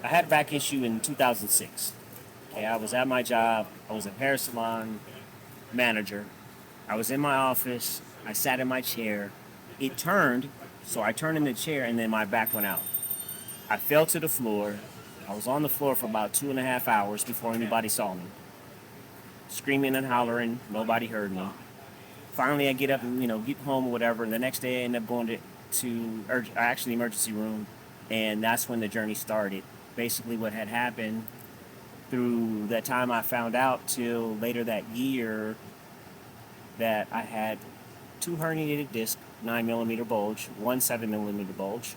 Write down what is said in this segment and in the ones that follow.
I had a back issue in 2006. Okay, I was at my job. I was a hair salon manager. I was in my office. I sat in my chair. It turned, so I turned in the chair and then my back went out. I fell to the floor. I was on the floor for about 2.5 hours before anybody saw me. Screaming and hollering. Nobody heard me. Finally, I get up and, get home or whatever. And the next day I end up going to emergency room. And that's when the journey started. Basically, what had happened through that time I found out till later that year that I had two herniated discs, 9 millimeter bulge, one 7 millimeter bulge,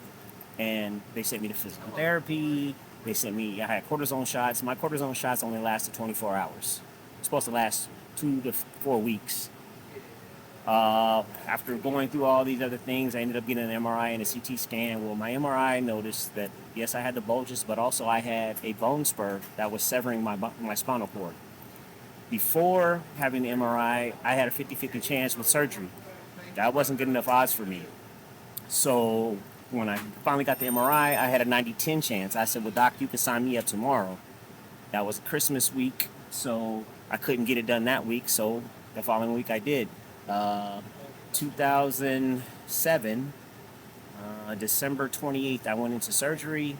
and they sent me to physical therapy. I had cortisone shots. My cortisone shots only lasted 24 hours. It's supposed to last 2 to 4 weeks. After going through all these other things, I ended up getting an MRI and a CT scan. Well, my MRI noticed that, yes, I had the bulges, but also I had a bone spur that was severing my spinal cord. Before having the MRI, I had a 50-50 chance with surgery. That wasn't good enough odds for me. So when I finally got the MRI, I had a 90-10 chance. I said, well, doc, you can sign me up tomorrow. That was Christmas week, so I couldn't get it done that week, so the following week I did. 2007, December 28th, I went into surgery.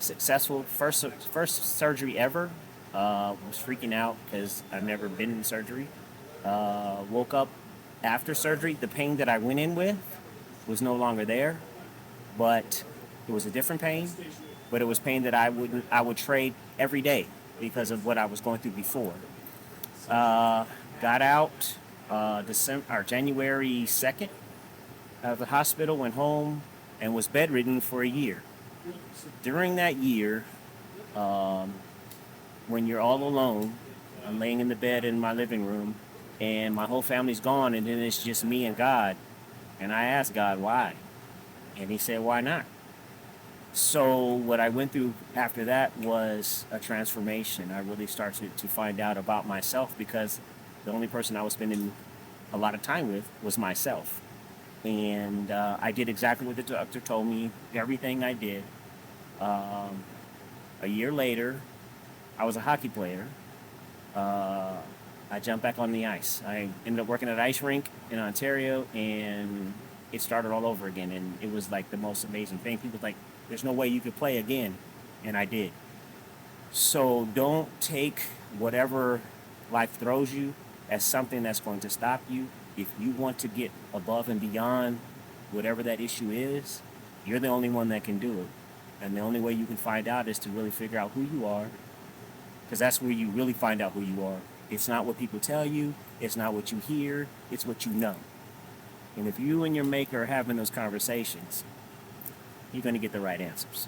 Successful. First surgery ever. Was freaking out because I've never been in surgery. Woke up after surgery. The pain that I went in with was no longer there, but it was a different pain. But it was pain that I would trade every day because of what I was going through before. Got out January 2nd of the hospital, went home, and was bedridden for a year. During that year, when you're all alone, I'm laying in the bed in my living room, and my whole family's gone, and then it's just me and God. And I asked God why, and He said, "Why not?" So what I went through after that was a transformation. I really started to find out about myself because the only person I was spending a lot of time with was myself. And I did exactly what the doctor told me, everything I did. Um, a year later, I was a hockey player. Uh, I jumped back on the ice. I ended up working at an ice rink in Ontario, and it started all over again. And it was like the most amazing thing. People were like, there's no way you could play again. And I did. So don't take whatever life throws you as something that's going to stop you. If you want to get above and beyond whatever that issue is, you're the only one that can do it. And the only way you can find out is to really figure out who you are, because that's where you really find out who you are. It's not what people tell you, it's not what you hear, it's what you know. And if you and your maker are having those conversations, you're going to get the right answers.